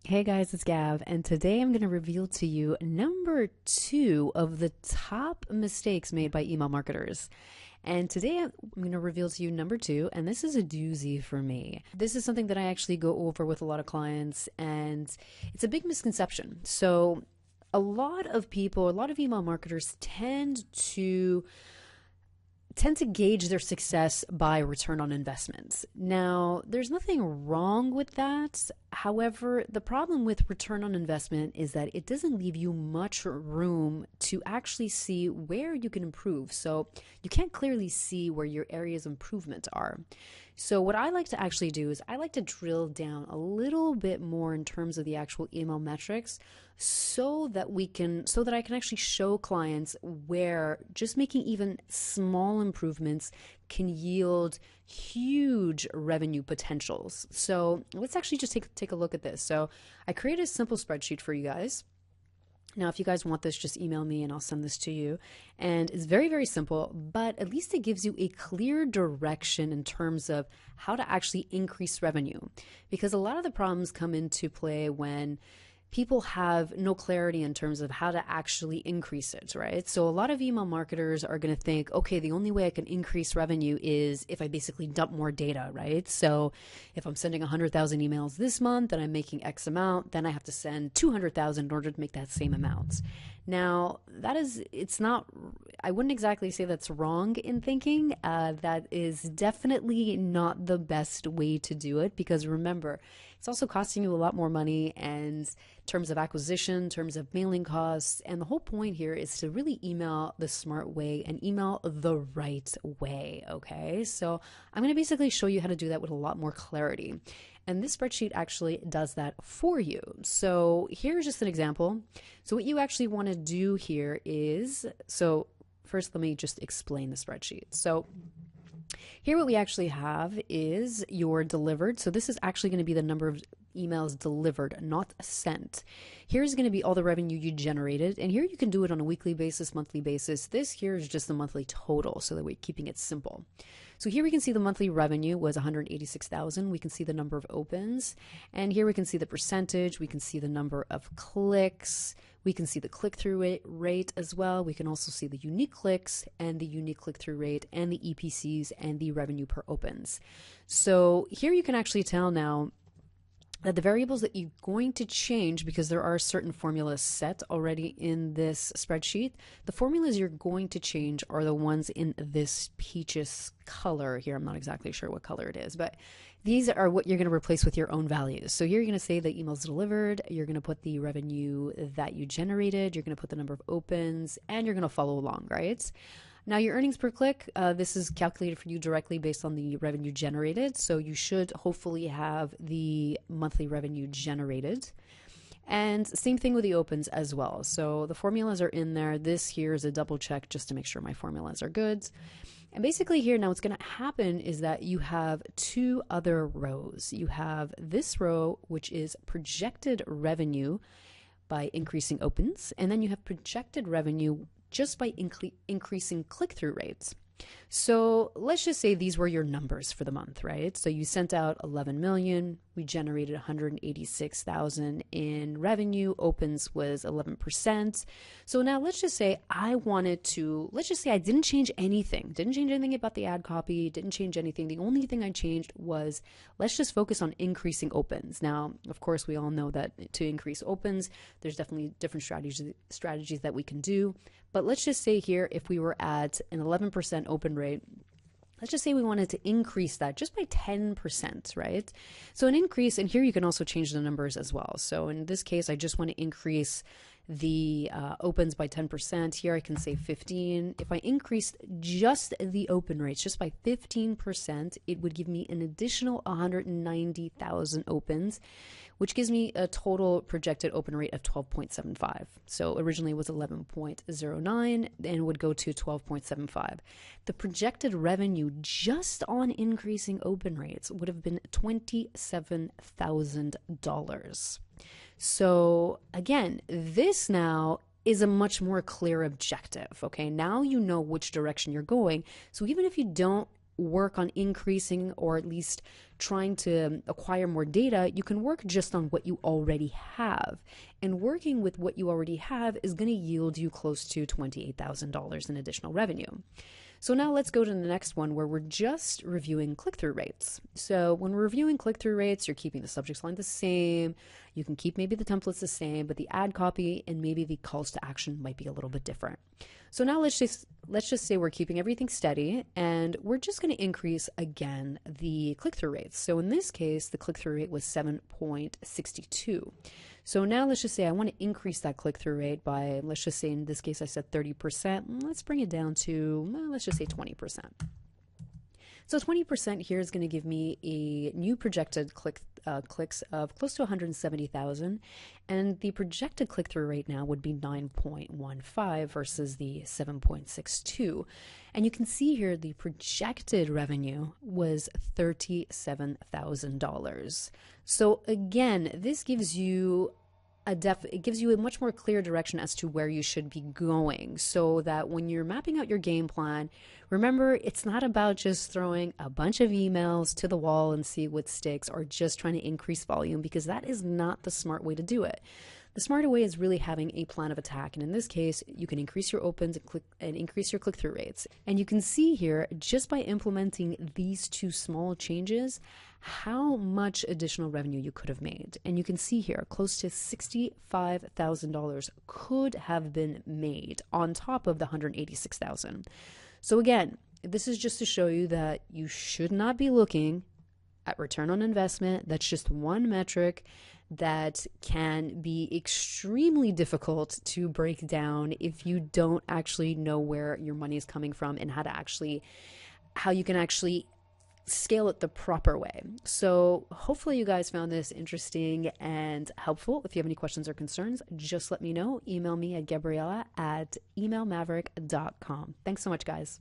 Hey guys, it's Gav, and today I'm going to reveal to you number two of the top mistakes made by email marketers. And today I'm going to reveal to you number two, and this is a doozy for me. This is something that I actually go over with a lot of clients, and it's a big misconception. So, a lot of people, a lot of email marketers tend to gauge their success by return on investments. Now, there's nothing wrong with that. However, the problem with return on investment is that it doesn't leave you much room to actually see where you can improve. So you can't clearly see where your areas of improvement are. So what I like to actually do is I like to drill down a little bit more in terms of the actual email metrics so that I can actually show clients where just making even small improvements can yield huge revenue potentials. So let's actually just take a look at this. So I created a simple spreadsheet for you guys. Now, if you guys want this, just email me and I'll send this to you. And it's very, very simple, but at least it gives you a clear direction in terms of how to actually increase revenue. Because a lot of the problems come into play when people have no clarity in terms of how to actually increase it, right? So a lot of email marketers are going to think, okay, the only way I can increase revenue is if I basically dump more data, right? So if I'm sending 100,000 emails this month and I'm making X amount, then I have to send 200,000 in order to make that same amount. Now, I wouldn't exactly say that's wrong in thinking. That is definitely not the best way to do it because remember, it's also costing you a lot more money and in terms of acquisition, in terms of mailing costs. And the whole point here is to really email the smart way and email the right way. Okay. So I'm going to basically show you how to do that with a lot more clarity. And this spreadsheet actually does that for you. So here's just an example. So what you actually want to do here is, so first let me just explain the spreadsheet. So here what we actually have is your delivered. So this is actually going to be the number of emails delivered, not sent. Here's going to be all the revenue you generated. And here you can do it on a weekly basis, monthly basis. This here is just the monthly total so that we're keeping it simple. So here we can see the monthly revenue was 186,000. We can see the number of opens. And here we can see the percentage. We can see the number of clicks. We can see the click-through rate as well. We can also see the unique clicks and the unique click-through rate and the EPCs and the revenue per opens. So here you can actually tell now that the variables that you're going to change, because there are certain formulas set already in this spreadsheet, the formulas you're going to change are the ones in this peaches color here. I'm not exactly sure what color it is, but these are what you're going to replace with your own values. So here you're going to say the emails delivered, you're going to put the revenue that you generated, you're going to put the number of opens, and you're going to follow along, right? Now your earnings per click, this is calculated for you directly based on the revenue generated. So you should hopefully have the monthly revenue generated. And same thing with the opens as well. So the formulas are in there. This here is a double check just to make sure my formulas are good. And basically here now what's going to happen is that you have two other rows. You have this row, which is projected revenue by increasing opens. And then you have projected revenue just by increasing click-through rates. So let's just say these were your numbers for the month, right? So you sent out 11 million, we generated 186,000 in revenue, opens was 11%. So now let's just say I didn't change anything about the ad copy, didn't change anything. The only thing I changed was let's just focus on increasing opens. Now, of course, we all know that to increase opens, there's definitely different strategies that we can do. But let's just say here, if we were at an 11% open rate, let's just say we wanted to increase that just by 10%, right? So an increase, and here you can also change the numbers as well. So in this case, I just want to increase the opens by 10%. Here I can say 15. If I increased just the open rates just by 15%, it would give me an additional 190,000 opens, which gives me a total projected open rate of 12.75. So originally it was 11.09 and would go to 12.75. The projected revenue just on increasing open rates would have been $27,000. So again, this now is a much more clear objective. Okay, now you know which direction you're going. So even if you don't work on increasing or at least trying to acquire more data, you can work just on what you already have. And working with what you already have is going to yield you close to $28,000 in additional revenue. So now let's go to the next one where we're just reviewing click-through rates. So when we're reviewing click-through rates, you're keeping the subject line the same. You can keep maybe the templates the same, but the ad copy and maybe the calls to action might be a little bit different. So now let's just say we're keeping everything steady and we're just going to increase again the click-through rates. So in this case, the click-through rate was 7.62. So now let's just say I want to increase that click-through rate by, let's just say in this case I said 30%. Let's bring it down to, let's just say 20%. So 20% here is going to give me a new projected clicks of close to 170,000, and the projected click-through rate now would be 9.15 versus the 7.62. And you can see here the projected revenue was $37,000. So again, this gives you it gives you a much more clear direction as to where you should be going, so that when you're mapping out your game plan, remember, it's not about just throwing a bunch of emails to the wall and see what sticks, or just trying to increase volume, because that is not the smart way to do it. The smarter way is really having a plan of attack, and in this case, you can increase your opens and increase your click-through rates. And you can see here, just by implementing these two small changes, how much additional revenue you could have made. And you can see here, close to $65,000 could have been made on top of the $186,000. So again, this is just to show you that you should not be looking at return on investment. That's just one metric that can be extremely difficult to break down if you don't actually know where your money is coming from and how you can actually scale it the proper way. So hopefully you guys found this interesting and helpful. If you have any questions or concerns, just let me know. Email me at Gabriella@emailmaverick.com. Thanks so much, guys.